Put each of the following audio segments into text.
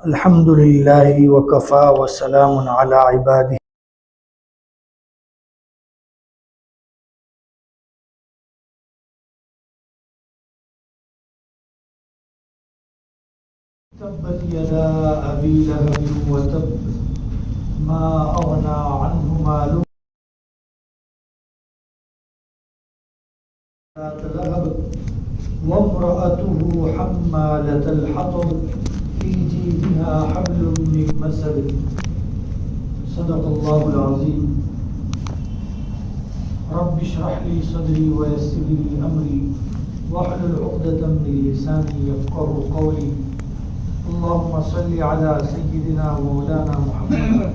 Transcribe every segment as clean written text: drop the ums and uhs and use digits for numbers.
الحمد للہ وکفا وسلام علی عبادہ تبت یدا ابی لہب وتب ما اغنى عنہ مالہ ذات لہب وامرأته حمالة الحطب في جيدها حبل من مسد صدق الله العظيم. رب اشرح لي صدري ويسر لي أمري واحلل عقدة من لساني يفقهوا قولي. اللهم صل على سيدنا ومولانا محمد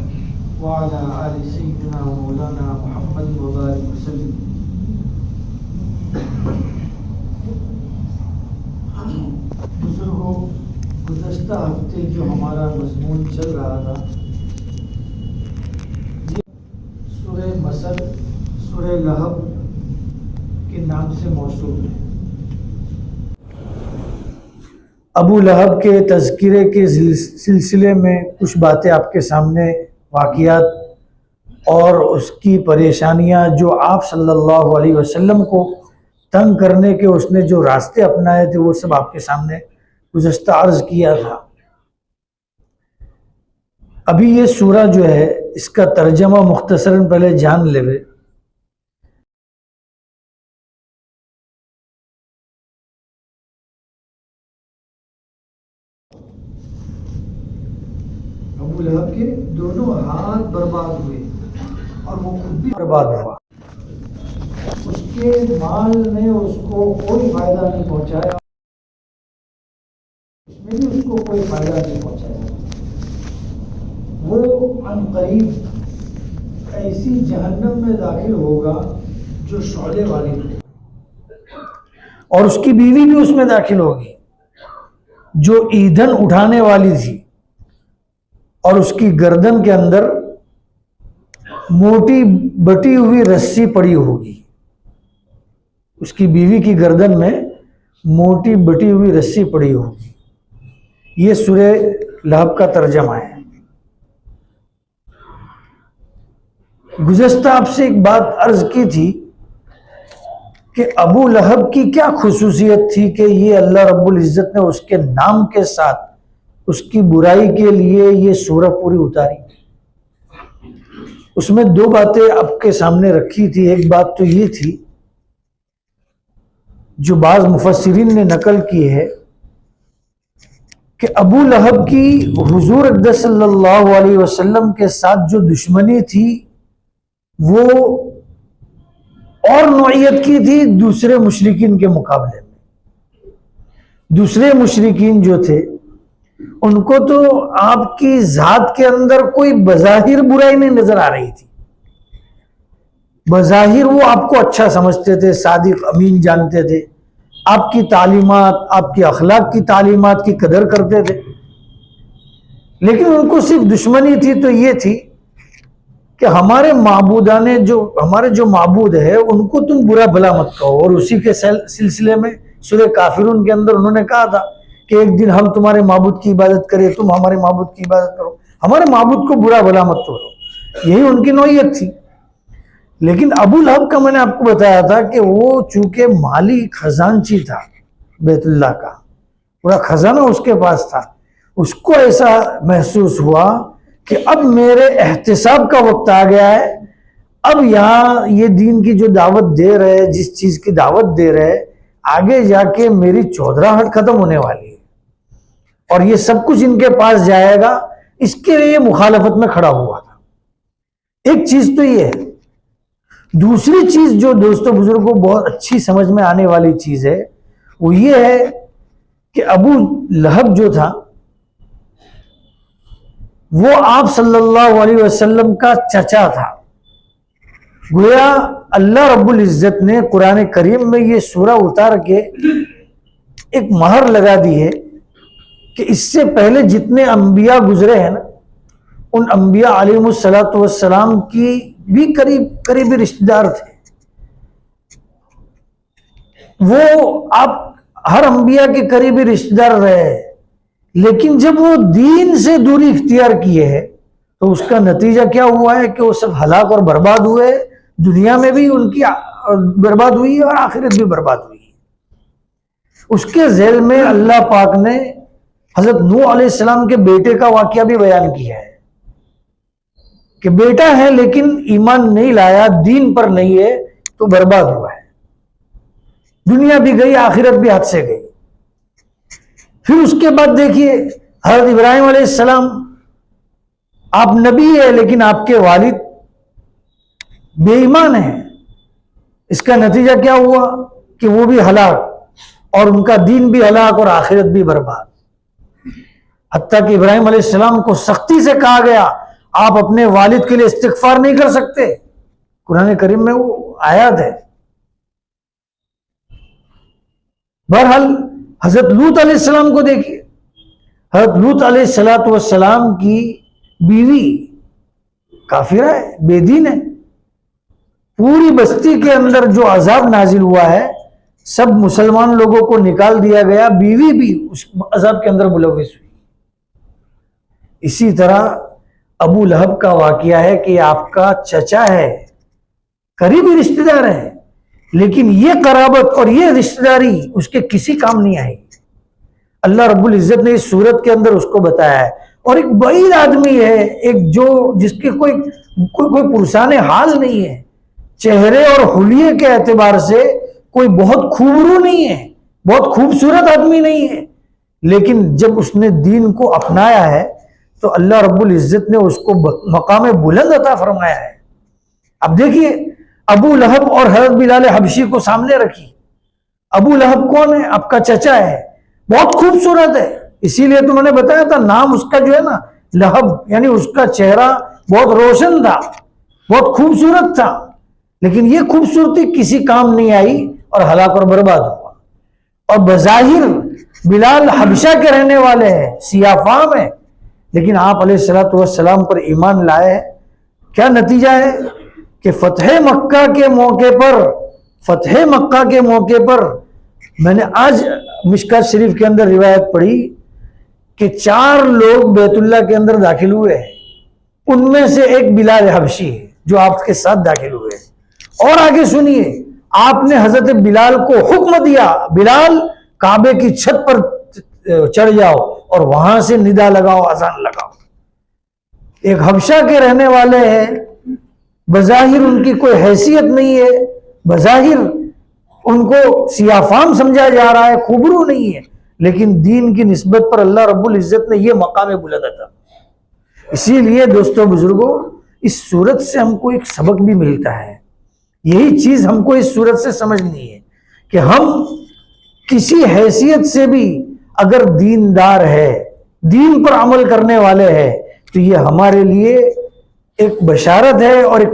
وعلى آل سيدنا ومولانا محمد وبارك وسلم. بزرگوں، گزشتہ ہفتے جو ہمارا مضمون چل رہا تھا یہ سورہ مسد سورہ لہب کے نام سے موصول ہے. ابو لہب کے تذکرے کے سلسلے میں کچھ باتیں آپ کے سامنے، واقعات اور اس کی پریشانیاں جو آپ صلی اللہ علیہ وسلم کو تنگ کرنے کے اس نے جو راستے اپنائے تھے وہ سب آپ کے سامنے گزشتہ عرض کیا تھا. ابھی یہ سورہ جو ہے اس کا ترجمہ مختصراً پہلے جان لے. ابو لہب کے دونوں ہاتھ برباد ہوئے اور وہ خود بھی برباد ہوا. اس کے مال نے اس کو کوئی فائدہ نہیں پہنچایا، اس میں بھی اس کو کوئی فائدہ نہیں پہنچایا. وہ عن قریب ایسی جہنم میں داخل ہوگا جو شعلے والی تھی، اور اس کی بیوی بھی اس میں داخل ہوگی جو ایندھن اٹھانے والی تھی، اور اس کی گردن کے اندر موٹی بٹی ہوئی رسی پڑی ہوگی. اس کی بیوی کی گردن میں موٹی بٹی ہوئی رسی پڑی ہوگی. یہ سورہ لہب کا ترجمہ ہے. گزشتہ آپ سے ایک بات عرض کی تھی کہ ابو لہب کی کیا خصوصیت تھی کہ یہ اللہ رب العزت نے اس کے نام کے ساتھ اس کی برائی کے لیے یہ سورہ پوری اتاری. اس میں دو باتیں آپ کے سامنے رکھی تھی. ایک بات تو یہ تھی جو بعض مفسرین نے نقل کی ہے کہ ابو لہب کی حضور اقدس صلی اللہ علیہ وسلم کے ساتھ جو دشمنی تھی وہ اور نوعیت کی تھی دوسرے مشرکین کے مقابلے میں. دوسرے مشرکین جو تھے ان کو تو آپ کی ذات کے اندر کوئی بظاہر برائی نہیں نظر آ رہی تھی. بظاہر وہ آپ کو اچھا سمجھتے تھے، صادق امین جانتے تھے، آپ کی تعلیمات، آپ کی اخلاق کی تعلیمات کی قدر کرتے تھے. لیکن ان کو صرف دشمنی تھی تو یہ تھی کہ ہمارے ہمارے جو معبود ہے ان کو تم برا بھلا مت کہو. اور اسی کے سلسلے میں سورہ کافرون کے اندر انہوں نے کہا تھا کہ ایک دن ہم تمہارے معبود کی عبادت کریں، تم ہمارے معبود کی عبادت کرو، ہمارے معبود کو برا بھلا مت کرو. یہی ان کی نوعیت تھی. لیکن ابو لہب کا میں نے آپ کو بتایا تھا کہ وہ چونکہ مالی خزانچی تھا، بیت اللہ کا پورا خزانہ اس کے پاس تھا، اس کو ایسا محسوس ہوا کہ اب میرے احتساب کا وقت آ گیا ہے. اب یہاں یہ دین کی جو دعوت دے رہے، جس چیز کی دعوت دے رہے، آگے جا کے میری چودراہٹ ختم ہونے والی ہے اور یہ سب کچھ ان کے پاس جائے گا. اس کے لیے مخالفت میں کھڑا ہوا تھا. ایک چیز تو یہ ہے. دوسری چیز جو دوستوں بزرگوں بہت اچھی سمجھ میں آنے والی چیز ہے وہ یہ ہے کہ ابو لہب جو تھا وہ آپ صلی اللہ علیہ وسلم کا چچا تھا. گویا اللہ رب العزت نے قرآن کریم میں یہ سورہ اتار کے ایک مہر لگا دی ہے کہ اس سے پہلے جتنے انبیاء گزرے ہیں نا، ان انبیاء علیہ السلام کی بھی قریبی رشتہ دار تھے. وہ ہر انبیاء کے قریبی رشتہ دار رہے، لیکن جب وہ دین سے دوری اختیار کیے ہے تو اس کا نتیجہ کیا ہوا ہے کہ وہ سب ہلاک اور برباد ہوئے، دنیا میں بھی ان کی برباد ہوئی اور آخرت بھی برباد ہوئی۔ اس کے ذیل میں اللہ پاک نے حضرت نوح علیہ السلام کے بیٹے کا واقعہ بھی بیان کیا ہے کہ بیٹا ہے لیکن ایمان نہیں لایا، دین پر نہیں ہے تو برباد ہوا ہے، دنیا بھی گئی، آخرت بھی ہاتھ سے گئی۔ پھر اس کے بعد دیکھیے حضرت ابراہیم علیہ السلام، آپ نبی ہے لیکن آپ کے والد بے ایمان ہیں، اس کا نتیجہ کیا ہوا کہ وہ بھی ہلاک اور ان کا دین بھی ہلاک اور آخرت بھی برباد۔ حتیٰ کہ ابراہیم علیہ السلام کو سختی سے کہا گیا آپ اپنے والد کے لیے استغفار نہیں کر سکتے، قرآن کریم میں وہ آیات ہے۔ بہرحال حضرت لوط علیہ السلام کو دیکھیے، حضرت لوط علیہ السلام کی بیوی کافرہ ہے، بے دین ہے، پوری بستی کے اندر جو عذاب نازل ہوا ہے سب مسلمان لوگوں کو نکال دیا گیا، بیوی بھی اس عذاب کے اندر ملوث ہوئی۔ اسی طرح ابو لہب کا واقعہ ہے کہ آپ کا چچا ہے، قریبی رشتہ دار ہے، لیکن یہ قرابت اور یہ رشتہ داری اس کے کسی کام نہیں آئی۔ اللہ رب العزت نے اس صورت کے اندر اس کو بتایا ہے، اور ایک بعید آدمی ہے، ایک جو جس کے کوئی پرسان حال نہیں ہے، چہرے اور حلیے کے اعتبار سے کوئی بہت خوبرو نہیں ہے، بہت خوبصورت آدمی نہیں ہے، لیکن جب اس نے دین کو اپنایا ہے تو اللہ رب العزت نے اس کو مقام بلند عطا فرمایا ہے۔ اب دیکھیے ابو لہب اور حضرت بلال حبشی کو سامنے رکھی۔ ابو لہب کون ہے؟ آپ کا چچا ہے، بہت خوبصورت ہے، اسی لیے تو میں نے بتایا تھا نام اس کا جو ہے نا لہب، یعنی اس کا چہرہ بہت روشن تھا، بہت خوبصورت تھا، لیکن یہ خوبصورتی کسی کام نہیں آئی اور ہلاک اور برباد ہوا۔ اور بظاہر بلال حبشہ کے رہنے والے ہیں، سیاہ فام ہیں، لیکن آپ علیہ السلام پر ایمان لائے۔ کیا نتیجہ ہے کہ فتح مکہ کے موقع پر میں نے آج مشکات شریف کے اندر روایت پڑھی کہ 4 لوگ بیت اللہ کے اندر داخل ہوئے ہیں، ان میں سے ایک بلال حبشی ہے جو آپ کے ساتھ داخل ہوئے ہیں۔ اور آگے سنیے، آپ نے حضرت بلال کو حکم دیا بلال کعبے کی چھت پر چڑھ جاؤ اور وہاں سے ندا لگاؤ، اذان لگاؤ۔ ایک حبشہ کے رہنے والے ہیں، بظاہر ان کی کوئی حیثیت نہیں ہے، بظاہر ان کو سیاہ فام سمجھا جا رہا ہے، خوبرو نہیں ہے، لیکن دین کی نسبت پر اللہ رب العزت نے یہ مقام بلند عطا۔ اسی لیے دوستو بزرگوں، اس صورت سے ہم کو ایک سبق بھی ملتا ہے، یہی چیز ہم کو اس صورت سے سمجھنی ہے کہ ہم کسی حیثیت سے بھی اگر دیندار ہے، دین پر عمل کرنے والے ہیں، تو یہ ہمارے لیے ایک بشارت ہے اور ایک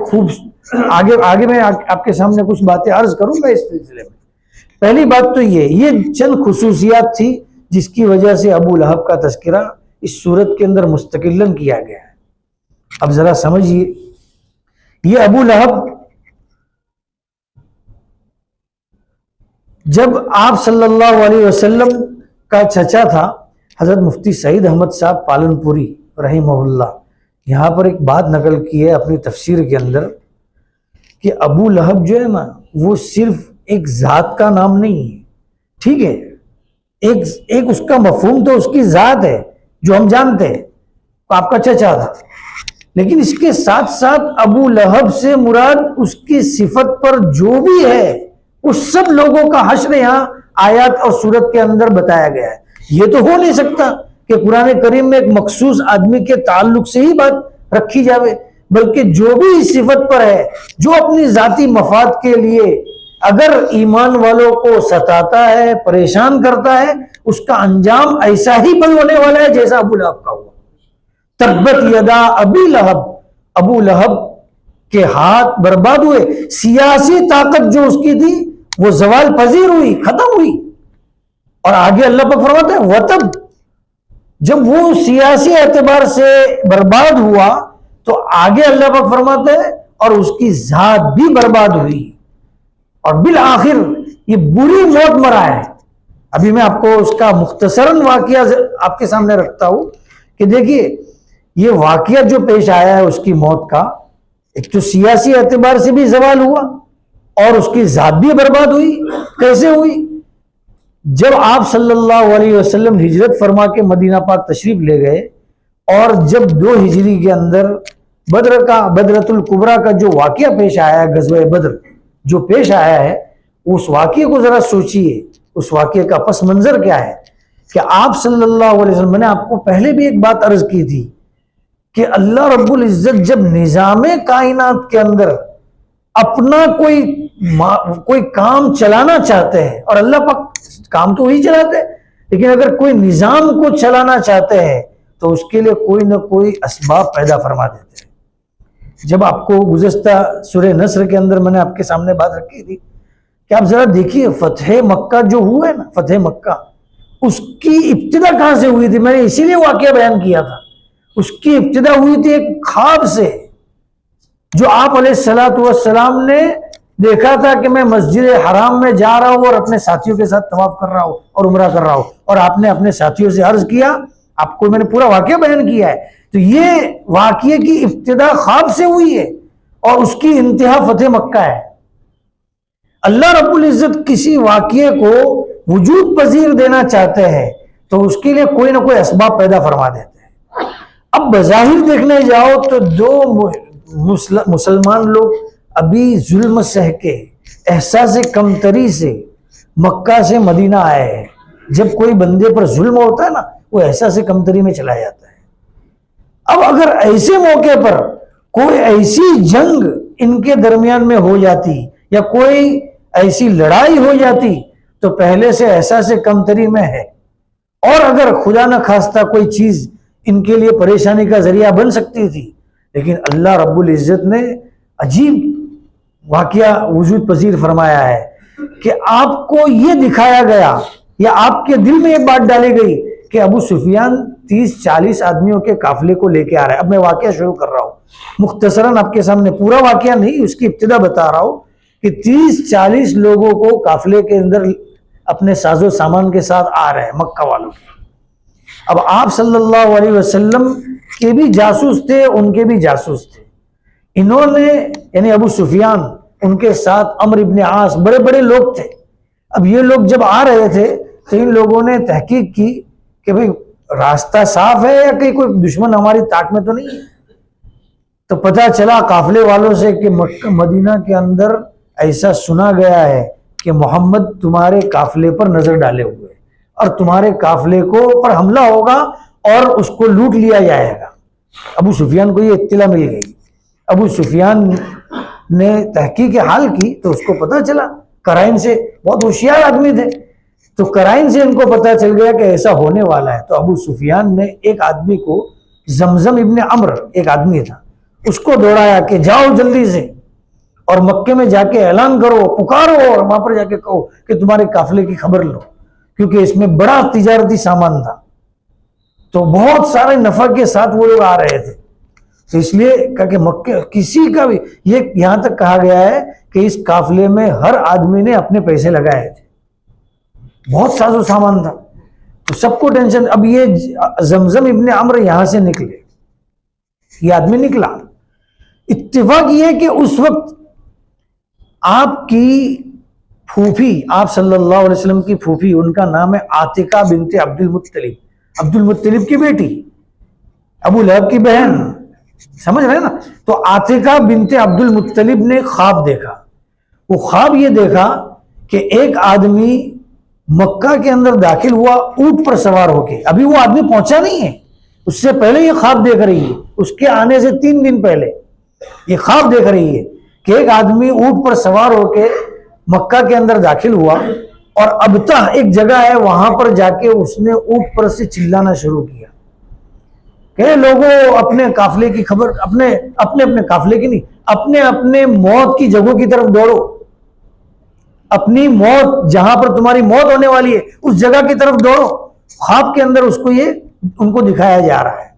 آگے میں آپ کے سامنے کچھ باتیں عرض کروں گا اس سلسلے میں۔ پہلی بات تو یہ چند خصوصیات تھی جس کی وجہ سے ابو لہب کا تذکرہ اس صورت کے اندر مستقلاً کیا گیا ہے۔ اب ذرا سمجھیے، یہ ابو لہب جب آپ صلی اللہ علیہ وسلم کا چچا تھا، حضرت مفتی سعید احمد صاحب پالن پوری رحمہ اللہ یہاں پر ایک بات نقل کی ہے اپنی تفسیر کے اندر کہ ابو لہب جو ہے نا وہ صرف ایک ذات کا نام نہیں ہے، ٹھیک ہے، ایک اس کا مفہوم تو اس کی ذات ہے جو ہم جانتے ہیں، آپ کا چچا تھا، لیکن اس کے ساتھ ساتھ ابو لہب سے مراد اس کی صفت پر جو بھی ہے اس سب لوگوں کا حشر یہاں آیات اور سورت کے اندر بتایا گیا ہے۔ یہ تو ہو نہیں سکتا کہ قرآن کریم میں ایک مخصوص آدمی کے تعلق سے ہی بات رکھی جاوے، بلکہ جو بھی اس صفت پر ہے، جو اپنی ذاتی مفاد کے لیے اگر ایمان والوں کو ستاتا ہے، پریشان کرتا ہے، اس کا انجام ایسا ہی بد ہونے والا ہے جیسا ابو لہب کا ہوا۔ تبت یدا ابی لہب، ابو لہب کے ہاتھ برباد ہوئے، سیاسی طاقت جو اس کی تھی وہ زوال پذیر ہوئی، ختم ہوئی۔ اور آگے اللہ پاک فرماتا ہے وَتَب، جب وہ سیاسی اعتبار سے برباد ہوا تو آگے اللہ پاک فرماتا ہے اور اس کی ذات بھی برباد ہوئی، اور بالآخر یہ بری موت مرا ہے۔ ابھی میں آپ کو اس کا مختصراً واقعہ آپ کے سامنے رکھتا ہوں کہ دیکھیے یہ واقعہ جو پیش آیا ہے اس کی موت کا، ایک تو سیاسی اعتبار سے بھی زوال ہوا اور اس کی ذات بھی برباد ہوئی۔ کیسے ہوئی؟ جب آپ صلی اللہ علیہ وسلم ہجرت فرما کے مدینہ پاک تشریف لے گئے اور جب 2 ہجری کے اندر بدرۃ الکبریٰ کا جو واقعہ پیش آیا ہے، غزوہ بدر جو پیش آیا ہے، اس واقعے کو ذرا سوچئے، اس واقعے کا پس منظر کیا ہے کہ آپ صلی اللہ علیہ وسلم، میں نے آپ کو پہلے بھی ایک بات عرض کی تھی کہ اللہ رب العزت جب نظام کائنات کے اندر اپنا کوئی کام چلانا چاہتے ہیں، اور اللہ پاک کام تو وہی چلاتے ہیں، لیکن اگر کوئی نظام کو چلانا چاہتے ہیں تو اس کے لیے کوئی نہ کوئی اسباب پیدا فرما دیتے ہیں۔ جب آپ کو گزشتہ سورہ نصر کے اندر میں نے آپ کے سامنے بات رکھی تھی کہ آپ ذرا دیکھیے فتح مکہ جو ہوا ہے نا، فتح مکہ، اس کی ابتدا کہاں سے ہوئی تھی؟ میں نے اسی لیے واقعہ بیان کیا تھا۔ اس کی ابتدا ہوئی تھی ایک خواب سے، جو آپ علیہ السلام نے دیکھا تھا کہ میں مسجد حرام میں جا رہا ہوں اور اپنے ساتھیوں کے ساتھ طواف کر رہا ہوں اور عمرہ کر رہا ہوں، اور آپ نے اپنے ساتھیوں سے عرض کیا، آپ کو میں نے پورا واقعہ بیان کیا ہے، تو یہ واقعے کی ابتدا خواب سے ہوئی ہے اور اس کی انتہا فتح مکہ ہے۔ اللہ رب العزت کسی واقعے کو وجود پذیر دینا چاہتے ہیں تو اس کے لیے کوئی نہ کوئی اسباب پیدا فرما دیتے ہیں۔ اب بظاہر دیکھنے جاؤ تو 2 مسلمان لوگ ابھی ظلم سہ کے احساس کمتری سے مکہ سے مدینہ آئے ہیں۔ جب کوئی بندے پر ظلم ہوتا ہے نا، وہ احساس کمتری میں چلا جاتا ہے۔ اب اگر ایسے موقع پر کوئی ایسی جنگ ان کے درمیان میں ہو جاتی یا کوئی ایسی لڑائی ہو جاتی تو پہلے سے احساس کمتری میں ہے، اور اگر خدا نہ خواستہ کوئی چیز ان کے لیے پریشانی کا ذریعہ بن سکتی تھی، لیکن اللہ رب العزت نے عجیب واقعہ وجود پذیر فرمایا ہے کہ آپ کو یہ دکھایا گیا یا آپ کے دل میں یہ بات ڈالی گئی کہ ابو سفیان 30-40 آدمیوں کے قافلے کو لے کے آ رہا ہے۔ اب میں واقعہ شروع کر رہا ہوں مختصراً آپ کے سامنے، پورا واقعہ نہیں، اس کی ابتدا بتا رہا ہوں کہ 30-40 لوگوں کو قافلے کے اندر اپنے ساز و سامان کے ساتھ آ رہے ہیں مکہ والوں کے۔ اب آپ صلی اللہ علیہ وسلم کے بھی جاسوس تھے، ان کے بھی جاسوس تھے۔ انہوں نے یعنی ابو سفیان، ان کے ساتھ عمرو ابن عاص، بڑے بڑے لوگ تھے۔ اب یہ لوگ جب آ رہے تھے تو ان لوگوں نے تحقیق کی کہ بھئی راستہ صاف ہے یا کہ کوئی دشمن ہماری طاق میں تو نہیں ہے۔ تو پتہ چلا قافلے والوں سے کہ مکہ مدینہ کے اندر ایسا سنا گیا ہے کہ محمد تمہارے قافلے پر نظر ڈالے ہوئے اور تمہارے قافلے کو پر حملہ ہوگا اور اس کو لوٹ لیا جائے گا۔ ابو سفیان کو یہ اطلاع مل گئی۔ ابو سفیان نے تحقیق حال کی تو اس کو پتہ چلا، قرائن سے، بہت ہوشیار آدمی تھے، تو قرائن سے ان کو پتہ چل گیا کہ ایسا ہونے والا ہے۔ تو ابو سفیان نے ایک آدمی کو، زمزم ابن عمرو ایک آدمی تھا، اس کو دوڑایا کہ جاؤ جلدی سے اور مکے میں جا کے اعلان کرو، پکارو، اور وہاں پر جا کے کہو کہ تمہارے قافلے کی خبر لو، کیونکہ اس میں بڑا تجارتی سامان تھا، تو بہت سارے نفع کے ساتھ وہ لوگ آ رہے تھے۔ تو اس لیے کہا کہ مکہ کسی کا بھی، یہ یہاں تک کہا گیا ہے کہ اس قافلے میں ہر آدمی نے اپنے پیسے لگائے تھے، بہت ساز و سامان تھا، تو سب کو ٹینشن۔ اب یہ زمزم ابن عمرو یہاں سے نکلے، یہ آدمی نکلا، اتفاق یہ کہ اس وقت آپ کی پھوپھی، آپ صلی اللہ علیہ وسلم کی پھوپھی، ان کا نام ہے عاتقہ بنت عبد المطلب، عبد المطلب کی بیٹی، ابو لہب کی بہن، سمجھ رہے ہیں نا؟ تو عاتقہ بنت عبد المطلب نے خواب دیکھا۔ وہ خواب یہ دیکھا کہ ایک آدمی مکہ کے اندر داخل ہوا اونٹ پر سوار ہو کے، ابھی وہ آدمی پہنچا نہیں ہے، اس سے پہلے یہ خواب دیکھ رہی ہے، اس کے آنے سے 3 دن پہلے یہ خواب دیکھ رہی ہے کہ ایک آدمی اونٹ پر سوار ہو کے مکہ کے اندر داخل ہوا، اور ابتہ ایک جگہ ہے وہاں پر جا کے اس نے اونٹ پر سے چلانا شروع کیا کہ لوگوں اپنے قافلے کی خبر، اپنے قافلے کی نہیں، اپنے موت کی جگہوں کی طرف دوڑو، اپنی موت جہاں پر تمہاری موت ہونے والی ہے اس جگہ کی طرف دوڑو۔ خواب کے اندر اس کو یہ ان کو دکھایا جا رہا ہے۔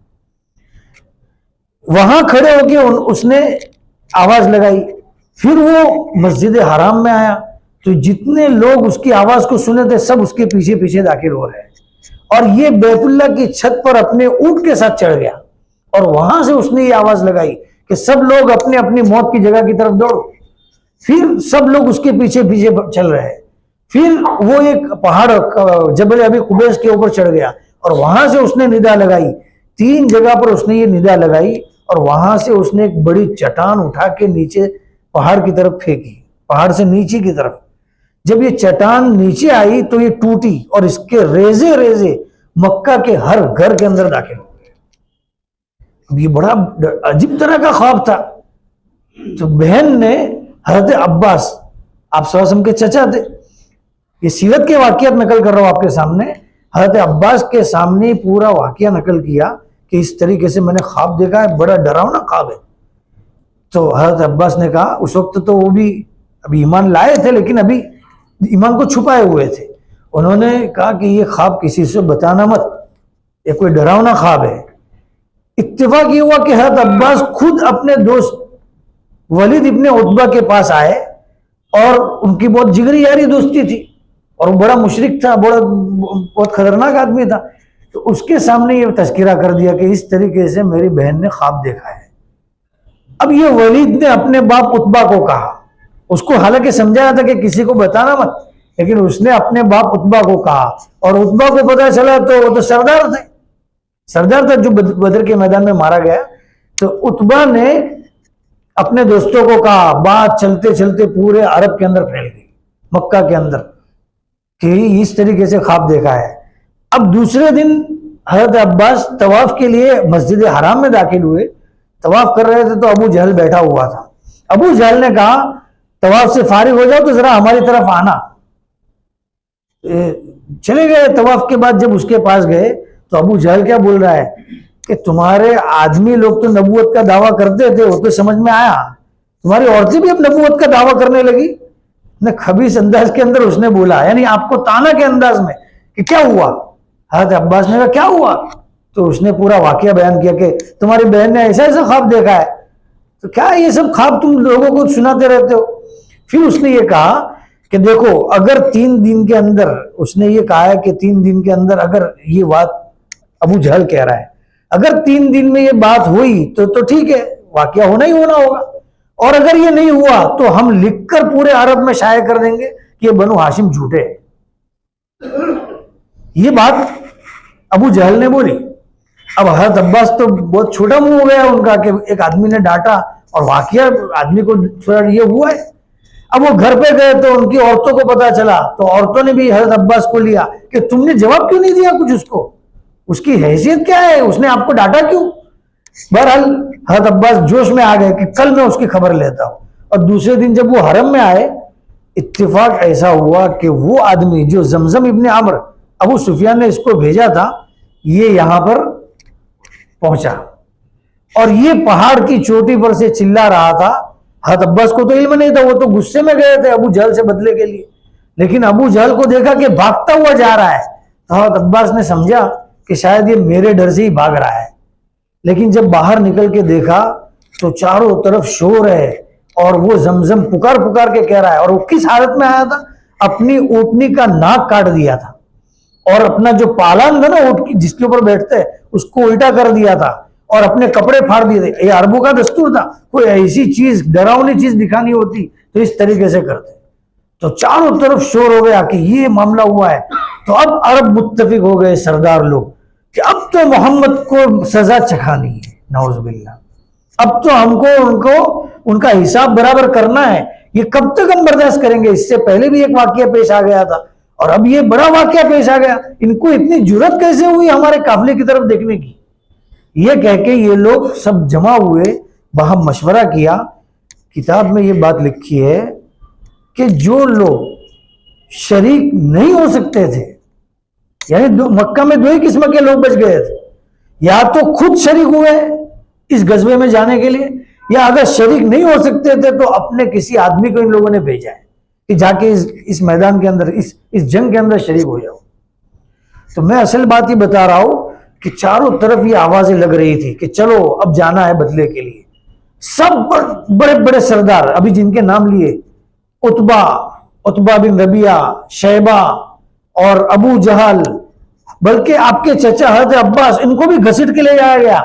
وہاں کھڑے ہو کے اس نے آواز لگائی، پھر وہ مسجد حرام میں آیا تو جتنے لوگ اس کی آواز کو سنے تھے سب اس کے پیچھے پیچھے داخل ہو رہے ہیں، اور یہ بیت اللہ کی چھت پر اپنے اونٹ کے ساتھ چڑھ گیا، اور وہاں سے اس نے یہ آواز لگائی کہ سب لوگ اپنے اپنی موت کی جگہ کی طرف دوڑو۔ پھر سب لوگ اس کے پیچھے پیچھے چل رہے ہیں۔ پھر وہ ایک پہاڑ جبل ابی قبیس کے اوپر چڑھ گیا، اور وہاں سے اس نے ندا لگائی، 3 جگہ پر اس نے یہ ندا لگائی، اور وہاں سے اس نے ایک بڑی چٹان اٹھا کے نیچے پہاڑ کی طرف پھینکی، پہاڑ سے نیچے کی طرف۔ جب یہ چٹان نیچے آئی تو یہ ٹوٹی، اور اس کے ریزے ریزے مکہ کے ہر گھر کے اندر داخل ہو گئے۔ اب یہ بڑا عجیب طرح کا خواب تھا۔ تو بہن نے حضرت عباس، آپ صلی اللہ علیہ وسلم کے چچا تھے، یہ سیرت کے واقعات نقل کر رہا ہوں آپ کے سامنے، حضرت عباس کے سامنے پورا واقعہ نقل کیا کہ اس طریقے سے میں نے خواب دیکھا ہے، بڑا ڈراؤنا خواب ہے۔ تو حضرت عباس نے کہا، اس وقت تو وہ بھی ابھی ایمان لائے تھے لیکن ابھی ایمان کو چھپائے ہوئے تھے، انہوں نے کہا کہ یہ خواب کسی سے بتانا مت، یہ کوئی ڈراؤنا خواب ہے۔ اتفاق یہ ہوا کہ حضرت عباس خود اپنے دوست ولید ابن عتبہ کے پاس آئے، اور ان کی بہت جگری یاری دوستی تھی، اور وہ بڑا مشرک تھا، بہت خطرناک آدمی تھا۔ تو اس کے سامنے یہ تذکرہ کر دیا کہ اس طریقے سے میری بہن نے خواب دیکھا ہے۔ اب یہ ولید نے اپنے باپ عتبہ کو کہا، اس کو حالانکہ سمجھایا تھا کہ کسی کو بتانا مت، لیکن اس نے اپنے باپ عتبہ کو کہا، اور عتبہ کو پتہ چلا تو وہ تو سردار تھا جو بدر کے میدان میں مارا گیا۔ تو عتبہ نے اپنے دوستوں کو کہا، بات چلتے چلتے پورے عرب کے اندر پھیل گئی، مکہ کے اندر، کہ اس طریقے سے خواب دیکھا ہے۔ اب دوسرے دن حضرت عباس طواف کے لیے مسجد حرام میں داخل ہوئے، طواف کر رہے تھے تو ابو جہل بیٹھا ہوا تھا۔ ابو جہل نے کہا، طواف سے فارغ ہو جاؤ تو ذرا ہماری طرف آنا۔ چلے گئے، طواف کے بعد جب اس کے پاس گئے تو ابو جہل کیا بول رہا ہے کہ تمہارے آدمی لوگ تو نبوت کا دعویٰ کرتے تھے، وہ تو سمجھ میں آیا، تمہاری عورتیں بھی اب نبوت کا دعویٰ کرنے لگی۔ خبیث انداز کے اندر اس نے بولا، یعنی آپ کو تانا کے انداز میں کہ کیا ہوا؟ حضرت عباس نے کہا کیا ہوا؟ تو اس نے پورا واقعہ بیان کیا کہ تمہاری بہن نے ایسا ایسا خواب دیکھا ہے۔ تو کیا یہ سب خواب تم لوگوں کو سناتے رہتے ہو؟ پھر اس نے یہ کہا کہ دیکھو، اگر 3 دن کے اندر، اس نے یہ کہا ہے کہ 3 دن کے اندر، اگر یہ بات ابو جہل کہہ رہا ہے، اگر 3 دن میں یہ بات ہوئی تو ٹھیک ہے، واقعہ ہونا ہی ہونا ہوگا، اور اگر یہ نہیں ہوا تو ہم لکھ کر پورے عرب میں شائع کر دیں گے کہ یہ بنو ہاشم جھوٹے ہیں۔ یہ بات ابو جہل نے بولی۔ اب حضرت عباس تو بہت چھوٹا منہ ہو گیا ان کا کہ ایک آدمی نے ڈانٹا، اور واقعہ آدمی کو تھوڑا یہ ہوا ہے۔ اب وہ گھر پہ گئے تو ان کی عورتوں کو پتا چلا، تو عورتوں نے بھی حضرت عباس کو لیا کہ تم نے جواب کیوں نہیں دیا کچھ اس کو، اس کی حیثیت کیا ہے، اس نے آپ کو ڈانٹا کیوں؟ بہرحال حضرت عباس جوش میں آ گئے کہ کل میں اس کی خبر لیتا ہوں۔ اور دوسرے دن جب وہ حرم میں آئے، اتفاق ایسا ہوا کہ وہ آدمی جو زمزم ابن عمرو، ابو سفیان نے اس کو بھیجا تھا، یہ یہاں پر پہنچا، اور یہ پہاڑ کی چوٹی پر سے چلا رہا تھا۔ حضرت عباس کو تو علم نہیں تھا، وہ تو غصے میں گئے تھے ابو جہل سے بدلے کے لیے، لیکن ابو جہل کو دیکھا کہ بھاگتا ہوا جا رہا ہے، تو حضرت عباس نے سمجھا کہ شاید یہ میرے ڈر سے ہی بھاگ رہا ہے۔ لیکن جب باہر نکل کے دیکھا تو چاروں طرف شور ہے، اور وہ زمزم پکار پکار کے کہہ رہا ہے۔ اور وہ کس حالت میں آیا تھا؟ اپنی اونٹنی کا ناک کاٹ دیا تھا، اور اپنا جو پالان تھا نا اونٹ کی جس کے اوپر بیٹھتے اس کو الٹا کر دیا تھا، اور اپنے کپڑے پھاڑ دیے تھے۔ یہ عربوں کا دستور تھا، کوئی ایسی چیز ڈراؤنی چیز دکھانی ہوتی تو اس طریقے سے کرتے۔ تو چاروں طرف شور ہو گیا کہ یہ معاملہ ہوا ہے۔ تو اب عرب متفق ہو گئے سردار لوگ کہ اب تو محمد کو سزا چکھانی ہے، نعوذ باللہ، اب تو ہم کو ان کا حساب برابر کرنا ہے۔ یہ کب تک ہم برداشت کریں گے؟ اس سے پہلے بھی ایک واقعہ پیش آ گیا تھا، اور اب یہ بڑا واقعہ پیش آ گیا، ان کو اتنی جرأت کیسے ہوئی ہمارے قافلے کی طرف دیکھنے کی؟ یہ کہہ کے یہ لوگ سب جمع ہوئے، باہم مشورہ کیا۔ کتاب میں یہ بات لکھی ہے کہ جو لوگ شریک نہیں ہو سکتے تھے، یعنی مکہ میں 2 ہی قسم کے لوگ بچ گئے تھے، یا تو خود شریک ہوئے اس غزوے میں جانے کے لیے، یا اگر شریک نہیں ہو سکتے تھے تو اپنے کسی آدمی کو ان لوگوں نے بھیجا ہے کہ جا کے اس میدان کے اندر، اس جنگ کے اندر شریک ہو جاؤ۔ تو میں اصل بات یہ بتا رہا ہوں کہ چاروں طرف یہ آوازیں لگ رہی تھی کہ چلو اب جانا ہے بدلے کے لیے۔ سب بڑے بڑے سردار ابھی جن کے نام لیے، عتبہ، عتبہ بن ربیعہ، شیبہ اور ابو جہل، بلکہ آپ کے چچا حضرت عباس، ان کو بھی گھسیٹ کے لے جایا گیا،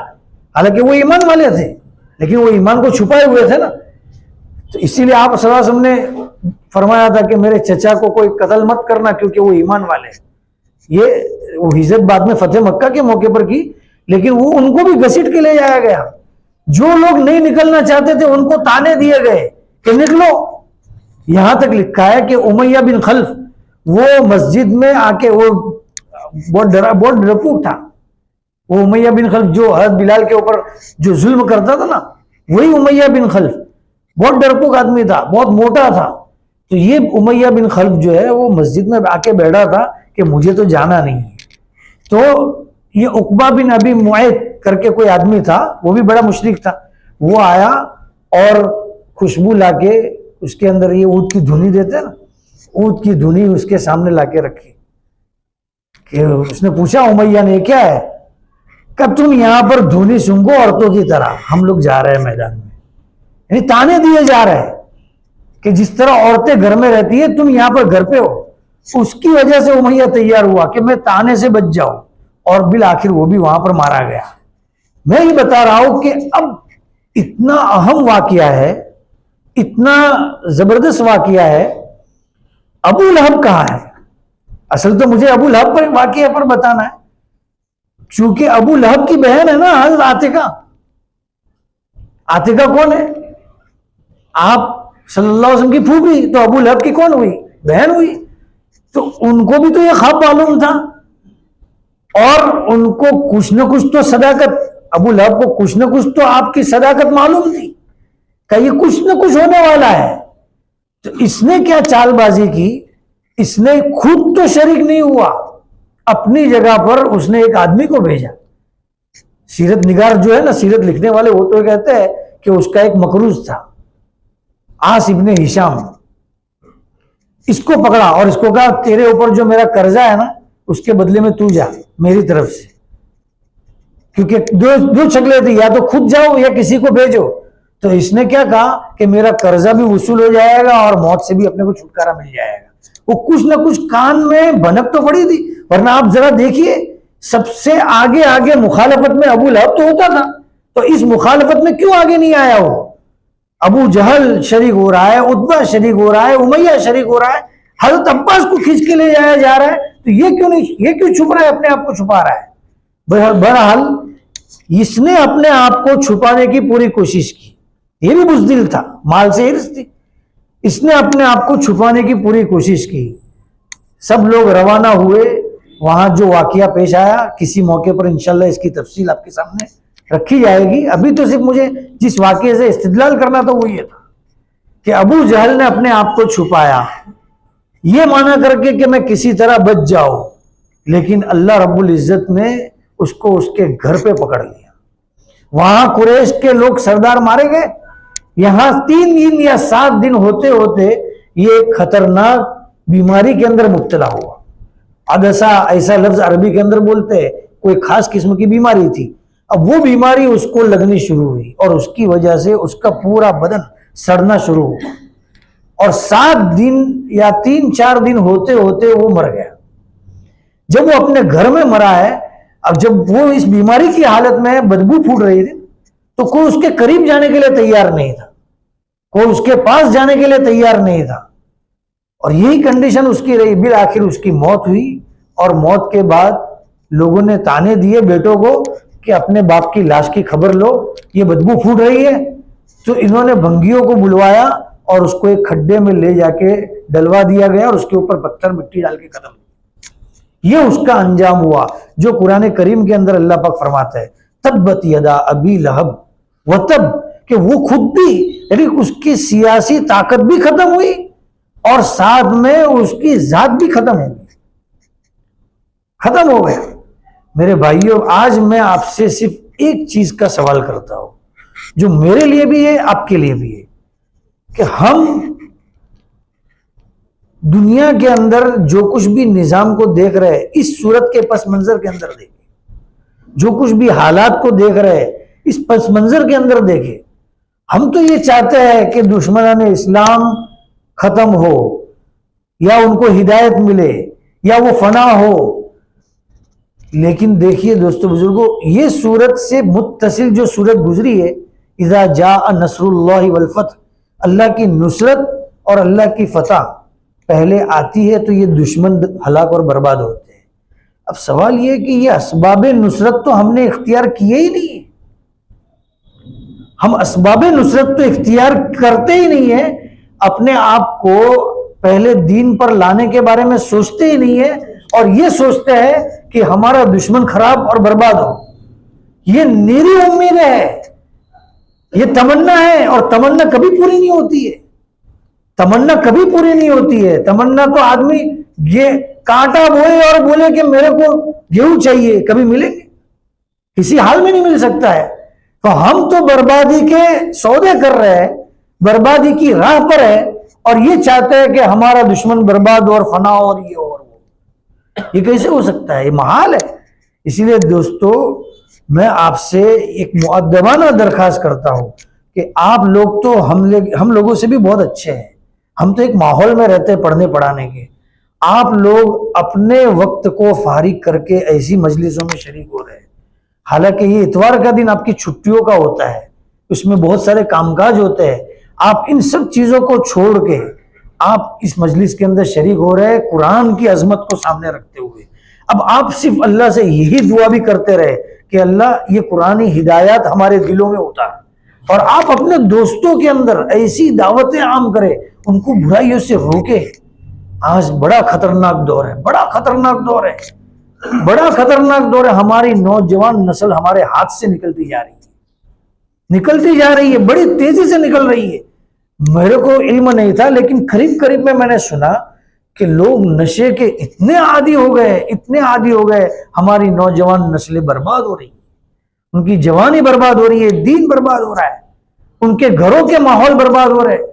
حالانکہ وہ ایمان والے تھے لیکن وہ ایمان کو چھپائے ہوئے تھے نا. تو اسی لیے آپ صلی اللہ علیہ وسلم نے فرمایا تھا کہ میرے چچا کو کوئی قتل مت کرنا کیونکہ وہ ایمان والے ہیں. یہ وہ ہجرت بعد میں فتح مکہ کے موقع پر کی، لیکن وہ ان کو بھی گھسیٹ کے لے جایا گیا. جو لوگ نہیں نکلنا چاہتے تھے ان کو تانے دیے گئے کہ نکلو. یہاں تک لکھا ہے کہ امیہ بن خلف وہ مسجد میں آ کے، وہ بہت ڈرپوک تھا، وہ امیہ بن خلف جو حضرت بلال کے اوپر جو ظلم کرتا تھا نا، وہی امیہ بن خلف. بہت ڈرپوک آدمی تھا، بہت موٹا تھا. تو یہ امیہ بن خلف جو ہے وہ مسجد میں آ کے بیٹھا تھا کہ مجھے تو جانا نہیں ہے. تو یہ عقبہ بن ابی معیط کر کے کوئی آدمی تھا، وہ بھی بڑا مشرک تھا. وہ آیا اور خوشبو لا کے اس کے اندر یہ اونٹ کی دھنی دیتے نا، اونٹ کی دھنی اس کے سامنے لا کے رکھی. کہ اس نے پوچھا امیہ نے کیا ہے؟ کہ تم یہاں پر دھنی سنگو عورتوں کی طرح، ہم لوگ جا رہے ہیں میدان میں. یعنی تانے دیے جا رہے ہیں کہ جس طرح عورتیں گھر میں رہتی ہے تم یہاں پر گھر پہ ہو. اس کی وجہ سے امیہ تیار ہوا کہ میں تانے سے بچ جاؤں، اور بالآخر وہ بھی وہاں پر مارا گیا. میں یہ بتا رہا ہوں کہ اب اتنا اہم واقعہ ہے، اتنا زبردست واقعہ ہے. ابو لہب کہاں ہے؟ اصل تو مجھے ابو لہب پر واقعہ پر بتانا ہے، چونکہ ابو لہب کی بہن ہے نا حضرت عاتقہ. عاتقہ کون ہے؟ آپ صلی اللہ علیہ وسلم کی پھوپھی. تو ابو لہب کی کون ہوئی؟ بہن ہوئی. تو ان کو بھی تو یہ خواب معلوم تھا، اور ان کو کچھ نہ کچھ تو صداقت، ابو لہب کو کچھ نہ کچھ تو آپ کی صداقت معلوم تھی کہ یہ کچھ نہ کچھ ہونے والا ہے. تو اس نے کیا چال بازی کی؟ اس نے خود تو شریک نہیں ہوا، اپنی جگہ پر اس نے ایک آدمی کو بھیجا. سیرت نگار جو ہے نا، سیرت لکھنے والے، وہ تو کہتے ہیں کہ اس کا ایک مقروض تھا عاص ابن ہشام. اس کو پکڑا اور اس کو کہا تیرے اوپر جو میرا قرضہ ہے نا اس کے بدلے میں تو جا میری طرف سے. کیونکہ دو شکلیں تھی، یا تو خود جاؤ یا کسی کو بھیجو. تو اس نے کیا کہا کہ میرا قرضہ بھی وصول ہو جائے گا اور موت سے بھی اپنے کو چھٹکارا مل جائے گا. وہ کچھ نہ کچھ کان میں بھنک تو پڑی تھی، ورنہ آپ ذرا دیکھیے سب سے آگے مخالفت میں ابو لہب تو ہوتا تھا، تو اس مخالفت میں کیوں آگے نہیں آیا؟ وہ ابو جہل شریک ہو رہا ہے، عتبہ شریک ہو رہا ہے، امیہ شریک ہو رہا ہے، حضرت عباس کو کھینچ کے لے جایا جا رہا ہے. تو یہ کیوں چھپ رہا ہے؟ اپنے آپ کو چھپا رہا ہے. بہرحال اس نے اپنے آپ کو چھپانے کی پوری کوشش کی. یہ بھی بزدل تھا، مال سے ہرس تھی. اس نے اپنے آپ کو چھپانے کی پوری کوشش کی. سب لوگ روانہ ہوئے. وہاں جو واقعہ پیش آیا کسی موقع پر انشاءاللہ اس کی تفصیل آپ کے سامنے رکھی جائے گی. ابھی تو صرف مجھے جس واقعے سے استدلال کرنا تھا وہ یہ تھا کہ ابو جہل نے اپنے آپ کو چھپایا، یہ مانا کر کے کہ میں کسی طرح بچ جاؤں، لیکن اللہ رب العزت نے اس کو اس کے گھر پہ پکڑ لیا. وہاں قریش کے لوگ سردار مارے گئے. یہاں 3 دن یا 7 دن ہوتے ہوتے یہ ایک خطرناک بیماری کے اندر مبتلا ہوا. عدسہ ایسا لفظ عربی کے اندر بولتے ہیں، کوئی خاص قسم کی بیماری تھی. اب وہ بیماری اس کو لگنی شروع ہوئی اور اس کی وجہ سے اس کا پورا بدن سڑنا شروع ہوا، اور 7 دن یا 3-4 دن ہوتے ہوتے وہ مر گیا. جب وہ اپنے گھر میں مرا ہے، اب جب وہ اس بیماری کی حالت میں بدبو پھوٹ رہی تھی تو کوئی اس کے قریب جانے کے لیے تیار نہیں تھا، کوئی اس کے پاس جانے کے لیے تیار نہیں تھا، اور یہی کنڈیشن اس کی رہی. بالآخر اس کی موت ہوئی، اور موت کے بعد لوگوں نے تانے دیے بیٹوں کو کہ اپنے باپ کی لاش کی خبر لو، یہ بدبو پھوٹ رہی ہے. تو انہوں نے بھنگیوں کو بلوایا اور اس کو ایک کھڈے میں لے جا کے ڈلوا دیا گیا اور اس کے اوپر پتھر مٹی ڈال کے ختم. یہ اس کا انجام ہوا جو قرآن کریم کے اندر اللہ پاک فرماتا ہے تبت یدا ابی لہب وتب، کہ وہ خود بھی، یعنی اس کی سیاسی طاقت بھی ختم ہوئی اور ساتھ میں اس کی ذات بھی ختم ہو گئی، ختم ہو گیا. میرے بھائیوں، آج میں آپ سے صرف ایک چیز کا سوال کرتا ہوں جو میرے لیے بھی ہے، آپ کے لیے بھی ہے، کہ ہم دنیا کے اندر جو کچھ بھی نظام کو دیکھ رہے ہیں، اس صورت کے پس منظر کے اندر دیکھیں، جو کچھ بھی حالات کو دیکھ رہے ہیں اس پس منظر کے اندر دیکھیں. ہم تو یہ چاہتے ہیں کہ دشمنان اسلام ختم ہو، یا ان کو ہدایت ملے یا وہ فنا ہو. لیکن دیکھیے دوستو بزرگوں، یہ سورت سے متصل جو سورت گزری ہے، اذا جاء نصر اللہ والفتح، اللہ کی نصرت اور اللہ کی فتح پہلے آتی ہے تو یہ دشمن ہلاک اور برباد ہوتے ہیں. اب سوال یہ ہے کہ یہ اسباب نصرت تو ہم نے اختیار کیے ہی نہیں. ہم اسباب نصرت تو اختیار کرتے ہی نہیں ہیں، اپنے آپ کو پہلے دین پر لانے کے بارے میں سوچتے ہی نہیں ہے، اور یہ سوچتے ہیں کہ ہمارا دشمن خراب اور برباد ہو. یہ نیری امید ہے، یہ تمنا ہے، اور تمنا کبھی پوری نہیں ہوتی ہے. تمنا کبھی پوری نہیں ہوتی ہے. تمنا تو آدمی یہ کانٹا بوئے اور بولے کہ میرے کو گیہوں چاہیے، کبھی ملیں گے؟ کسی حال میں نہیں مل سکتا ہے. تو ہم تو بربادی کے سودے کر رہے ہیں، بربادی کی راہ پر ہے، اور یہ چاہتے ہیں کہ ہمارا دشمن برباد ہو اور فنا ہو اور یہ اور وہ. یہ کیسے ہو سکتا ہے؟ یہ محال ہے. اسی لیے دوستو میں آپ سے ایک مؤدبانہ درخواست کرتا ہوں کہ آپ لوگ تو ہم لوگوں سے بھی بہت اچھے ہیں، ہم تو ایک ماحول میں رہتے ہیں پڑھنے پڑھانے کے. آپ لوگ اپنے وقت کو فارغ کر کے ایسی مجلسوں میں شریک ہو رہے ہیں. حالانکہ یہ اتوار کا دن آپ کی چھٹیوں کا ہوتا ہے، اس میں بہت سارے کام کاج ہوتے ہیں. آپ ان سب چیزوں کو چھوڑ کے آپ اس مجلس کے اندر شریک ہو رہے ہیں قرآن کی عظمت کو سامنے رکھتے ہوئے. اب آپ صرف اللہ سے یہی دعا بھی کرتے رہے کہ اللہ یہ قرآنی ہدایات ہمارے دلوں میں اتار، اور آپ اپنے دوستوں کے اندر ایسی دعوتیں عام کریں، ان کو برائیوں سے روکے. آج بڑا خطرناک دور ہے، بڑا خطرناک دور ہے، بڑا خطرناک دور ہے. ہماری نوجوان نسل ہمارے ہاتھ سے نکلتی جا رہی ہے، نکلتی جا رہی ہے، بڑی تیزی سے نکل رہی ہے. میرے کو علم نہیں تھا، لیکن قریب میں نے سنا کہ لوگ نشے کے اتنے عادی ہو گئے، اتنے عادی ہو گئے. ہماری نوجوان نسلیں برباد ہو رہی ہیں، ان کی جوانی برباد ہو رہی ہے، دین برباد ہو رہا ہے، ان کے گھروں کے ماحول برباد ہو رہے ہیں.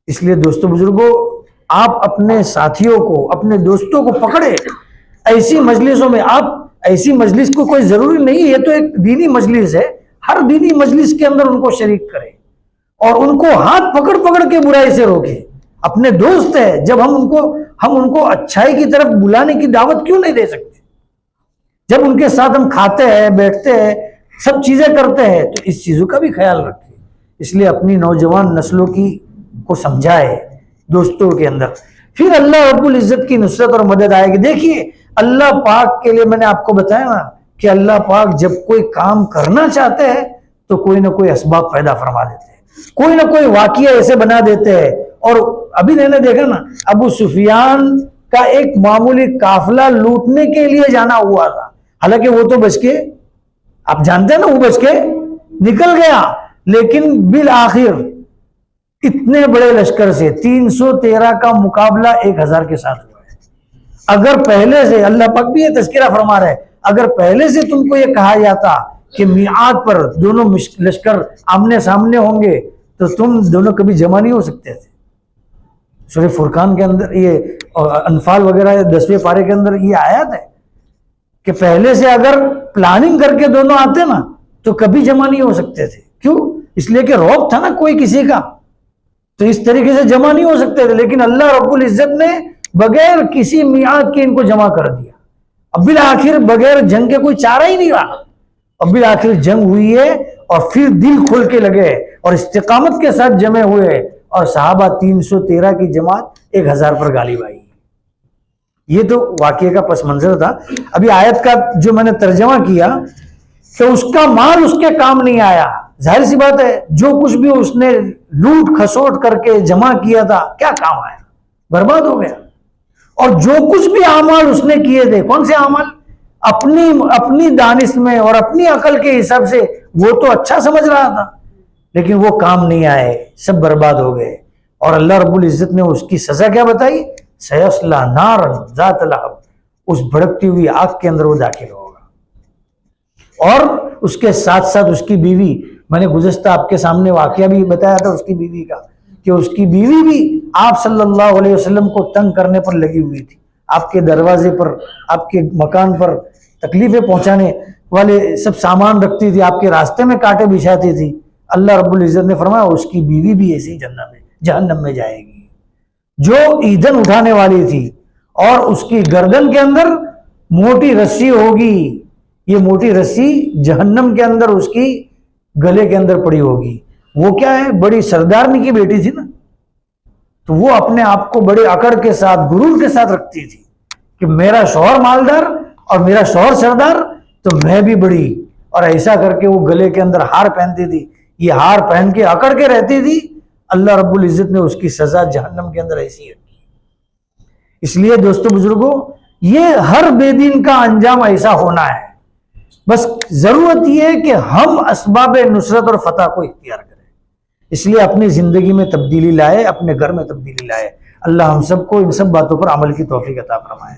اس لیے دوستو بزرگوں، آپ اپنے ساتھیوں کو، اپنے دوستوں کو پکڑے ایسی مجلسوں میں. آپ ایسی مجلس کو کوئی ضروری نہیں، یہ تو ایک دینی مجلس ہے، ہر دینی مجلس کے اندر ان کو شریک کرے اور ان کو ہاتھ پکڑ پکڑ کے برائی سے روکے. اپنے دوست ہے، جب ہم ان کو اچھائی کی طرف بلانے کی دعوت کیوں نہیں دے سکتے؟ جب ان کے ساتھ ہم کھاتے ہیں، بیٹھتے ہیں، سب چیزیں کرتے ہیں، تو اس چیزوں کا بھی خیال رکھیں. اس لیے اپنی نوجوان نسلوں کو سمجھائے دوستوں کے اندر، پھر اللہ رب العزت کی نصرت اور مدد آئے گی. دیکھیے اللہ پاک کے لیے میں نے آپ کو بتایا نا کہ اللہ پاک جب کوئی کام کرنا چاہتے ہیں تو کوئی نہ کوئی اسباب پیدا فرما دیتے ہیں، کوئی نہ کوئی واقعہ ایسے بنا دیتے ہیں. اور ابھی میں نے دیکھا نا، ابو سفیان کا ایک معمولی قافلہ لوٹنے کے لیے جانا ہوا تھا، حالانکہ وہ تو بچ کے، آپ جانتے ہیں نا، وہ بچ کے نکل گیا. لیکن بالآخر اتنے بڑے لشکر سے 313 کا مقابلہ 1000 کے ساتھ ہوا ہے. اگر پہلے سے، اللہ پاک بھی یہ تذکرہ فرما رہا ہے، اگر پہلے سے تم کو یہ کہا جاتا کہ میعاد پر دونوں لشکر آمنے سامنے ہوں گے تو تم دونوں کبھی جمع نہیں ہو سکتے تھے. سورہ فرقان کے اندر، یہ انفال وغیرہ 10ویں پارے کے اندر یہ آیات ہے کہ پہلے سے اگر پلاننگ کر کے دونوں آتے نا تو کبھی جمع نہیں ہو سکتے تھے. کیوں؟ اس لیے کہ رعب تھا نا کوئی کسی کا، تو اس طریقے سے جمع نہیں ہو سکتے تھے. لیکن اللہ رب العزت نے بغیر کسی میعاد کے ان کو جمع کر دیا. اب بالآخر بغیر جنگ کے کوئی چارہ ہی نہیں رہا. اب بالآخر جنگ ہوئی ہے، اور پھر دل کھول کے لگے اور استقامت کے ساتھ جمع ہوئے، اور صحابہ 313 کی جماعت 1000 پر غالب آئی. یہ تو واقعے کا پس منظر تھا. ابھی آیت کا جو میں نے ترجمہ کیا کہ اس کا مال اس کے کام نہیں آیا. ظاہر سی بات ہے، جو کچھ بھی اس نے لوٹ کھسوٹ کر کے جمع کیا تھا کیا کام آیا؟ برباد ہو گیا. اور جو کچھ بھی اعمال اس نے کیے تھے، کون سے اعمال؟ اپنی دانش میں اور اپنی عقل کے حساب سے وہ تو اچھا سمجھ رہا تھا، لیکن وہ کام نہیں آئے، سب برباد ہو گئے. اور اللہ رب العزت نے اس کی سزا کیا بتائی؟ سیصلی نارا ذات لہب، اس بھڑکتی ہوئی آگ کے اندر وہ داخل ہوگا. اور اس کے ساتھ ساتھ اس کی بیوی، میں نے گزشتہ آپ کے سامنے واقعہ بھی بتایا تھا اس کی بیوی کا، کہ اس کی بیوی بھی آپ صلی اللہ علیہ وسلم کو تنگ کرنے پر لگی ہوئی تھی. آپ کے دروازے پر، آپ کے مکان پر تکلیفیں پہنچانے والے سب سامان رکھتی تھی، آپ کے راستے میں کانٹے بچھاتی تھی. اللہ رب العزت نے فرمایا اس کی بیوی بھی ایسی جہنم میں جائے گی. جو ایندھن اٹھانے والی تھی اور اس کی گردن کے اندر موٹی رسی ہوگی، یہ موٹی رسی جہنم کے اندر اس کی گلے کے اندر پڑی ہوگی. وہ کیا ہے، بڑی سردارنی کی بیٹی تھی نا، تو وہ اپنے آپ کو بڑے اکڑ کے ساتھ، غرور کے ساتھ رکھتی تھی کہ میرا شوہر مالدار اور میرا شوہر سردار تو میں بھی بڑی. اور ایسا کر کے وہ گلے کے اندر ہار پہنتی تھی، یہ ہار پہن کے اکڑ کے رہتی تھی. اللہ رب العزت نے اس کی سزا جہنم کے اندر ایسی ہے. اس لیے دوستو بزرگوں، یہ ہر بے دین کا انجام ایسا ہونا ہے. بس ضرورت یہ ہے کہ ہم اسباب نصرت اور فتح کو اختیار کریں. اس لیے اپنی زندگی میں تبدیلی لائے، اپنے گھر میں تبدیلی لائے. اللہ ہم سب کو ان سب باتوں پر عمل کی توفیق عطا فرمائے.